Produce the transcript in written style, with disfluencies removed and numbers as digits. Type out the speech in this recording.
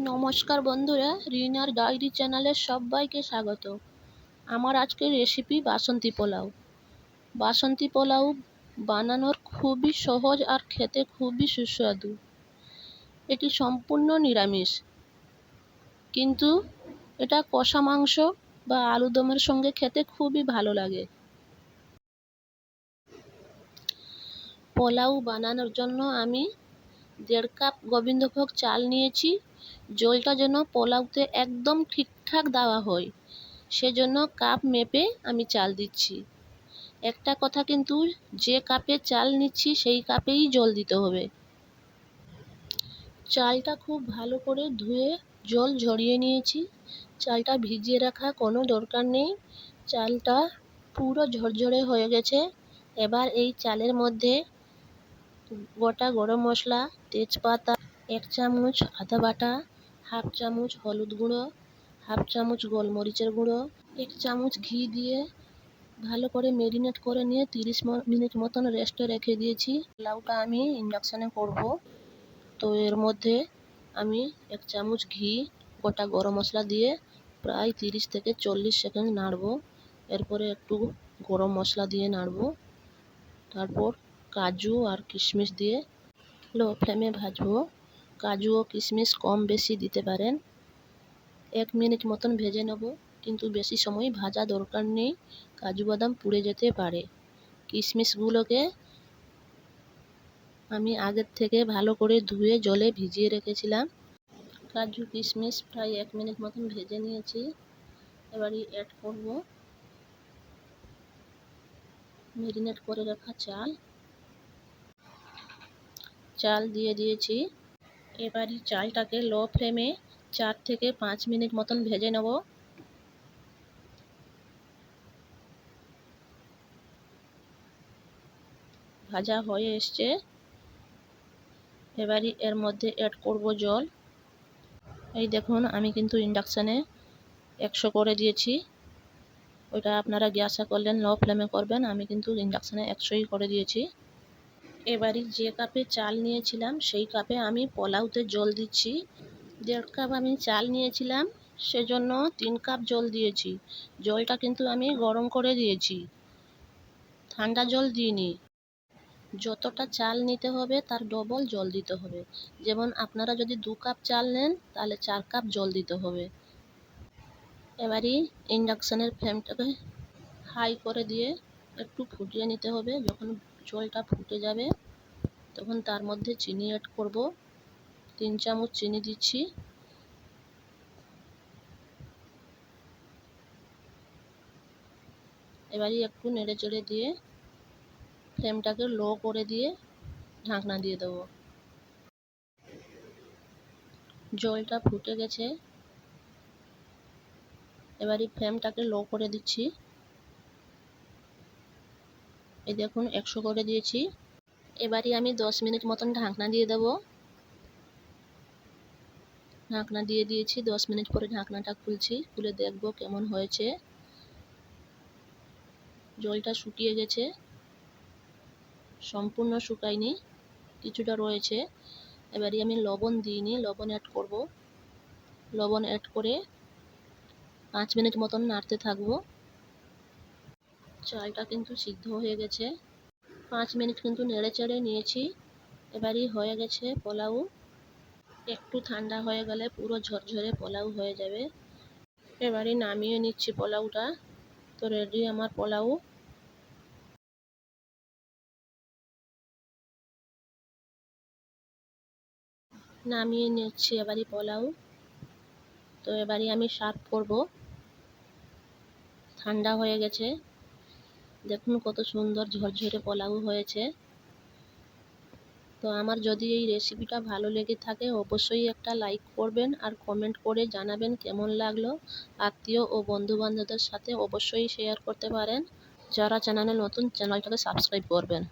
নমস্কার বন্ধুরা, রিনার ডায়েরি চ্যানেলে সবাইকে স্বাগত। আমার আজকের রেসিপি বাসন্তী পোলাও। বাসন্তী পোলাও বানানোর খুবই সহজ আর খেতে খুবই সুস্বাদু। এটি সম্পূর্ণ নিরামিষ, কিন্তু এটা কষা মাংস বা আলুদমের সঙ্গে খেতে খুবই ভালো লাগে। পোলাও বানানোর জন্য আমি 1.5 কাপ গোবিন্দভোগ চাল নিয়েছি। জলটা যেন পোলাওতে একদম ঠিকঠাক দেওয়া হয়, সেজন্য কাপ মেপে আমি চাল দিচ্ছি। একটা কথা কিন্তু, যে কাপে চাল নিচ্ছি সেই কাপেই জল দিতে হবে। চালটা খুব ভালো করে ধুয়ে জল ঝরিয়ে নিয়েছি। চালটা ভিজিয়ে রাখা কোনো দরকার নেই, চালটা পুরো ঝরঝরে হয়ে গেছে। এবার এই চালের মধ্যে গোটা গরম মশলা, তেজপাতা, 1 চামচ আদা বাটা, 1/2 চামচ হলুদ গুঁড়ো, 1/2 চামচ গোলমরিচের গুঁড়ো, 1 চামচ ঘি দিয়ে ভালো করে ম্যারিনেট করে নিয়ে 30 মিনিট মতন রেস্টে রেখে দিয়েছি। পোলাওটা আমি ইন্ডাকশানে করব, তো এর মধ্যে আমি 1 চামচ ঘি, গোটা গরম মশলা দিয়ে প্রায় 30 থেকে 40 সেকেন্ড নাড়বো। এরপরে একটু গরম মশলা দিয়ে নাড়বো। তারপর কাজু আর কিশমিশ দিয়ে লো ফ্লেমে ভাজবো। কাজু ও কিশমিশ কম বেশি দিতে পারেন। 1 মিনিট মতন ভেজে নেব, কিন্তু বেশি সময় ভাজা দরকার নেই, কাজু বাদাম পুড়ে যেতে পারে। কিশমিশগুলোকে আমি আগের থেকে ভালো করে ধুয়ে জলে ভিজিয়ে রেখেছিলাম। কাজু কিশমিশ প্রায় 1 মিনিট মতন ভেজে নিয়েছি। এবারে অ্যাড করব ম্যারিনেট করে রাখা চাল দিয়ে দিয়েছি। এবারে চালটাকে লো ফ্লেমে 4 থেকে 5 মিনিট মতন ভেজে নেব। ভাজা হয়ে এসছে। এবারে এর মধ্যে অ্যাড করব জল। এই দেখুন, আমি কিন্তু ইন্ডাকশানে 100 করে দিয়েছি। ওইটা আপনারা গ্যাসে করলেন লো ফ্লেমে করবেন, আমি কিন্তু ইন্ডাকশানে 100ই করে দিয়েছি। এবারে যে কাপে চাল নিয়েছিলাম সেই কাপে আমি পোলাওতে জল দিচ্ছি। 1.5 কাপ আমি চাল নিয়েছিলাম, সেজন্য 3 কাপ জল দিয়েছি। জলটা কিন্তু আমি গরম করে দিয়েছি, ঠান্ডা জল দিইনি। যতটা চাল নিতে হবে তার ডবল জল দিতে হবে। যেমন আপনারা যদি 2 কাপ চাল নেন তাহলে 4 কাপ জল দিতে হবে। এবারে ইন্ডাকশানের ফ্লেমটাকে হাই করে দিয়ে একটু ফুটিয়ে নিতে হবে। যখন জলটা ফুটে যাবে তখন তার মধ্যে চিনি অ্যাড করব। 3 চামচ চিনি দিচ্ছি। এবারে একটু নেড়ে চেড়ে দিয়ে ফ্লেমটাকে লো করে দিয়ে ঢাকনা দিয়ে দেবো। জলটা ফুটে গেছে। এবারে ফ্লেমটাকে লো করে দিচ্ছি। এই দেখুন 100 করে দিয়েছি। এবারে আমি 10 মিনিট মতন ঢাকনা দিয়ে দেব। ঢাকনা দিয়ে দিয়েছি। 10 মিনিট পরে ঢাকনাটা খুলছি, খুলে দেখব কেমন হয়েছে। জলটা শুকিয়ে গেছে, সম্পূর্ণ শুকায়নি, কিছুটা রয়েছে। এবারে আমি লবণ দিইনি, লবণ অ্যাড করব। লবণ অ্যাড করে 5 মিনিট মতন নাড়তে থাকবো। চালটা কিন্তু সিদ্ধ হয়ে গেছে। 5 মিনিট কিন্তু নেড়ে চেড়ে নিয়েছি। এবারে হয়ে গেছে পোলাও। একটু ঠান্ডা হয়ে গেলে পুরো ঝরঝরে পোলাও হয়ে যাবে। এবারে নামিয়ে নিচ্ছি পোলাওটা। তো রেডি আমার পোলাও। নামিয়ে নিচ্ছি এবারে পোলাও। তো এবারে আমি সার্ভ করব। ঠান্ডা হয়ে গেছে, দেখুন কত সুন্দর ঝরঝরে পোলাও হয়েছে। তো আমার যদি এই রেসিপিটা ভালো লেগে থাকে অবশ্যই একটা লাইক করবেন আর কমেন্ট করে জানাবেন কেমন লাগলো। আত্মীয় ও বন্ধু বান্ধবদের সাথে অবশ্যই শেয়ার করতে পারেন। যারা চ্যানেলে নতুন, চ্যানেলটাকে সাবস্ক্রাইব করবেন।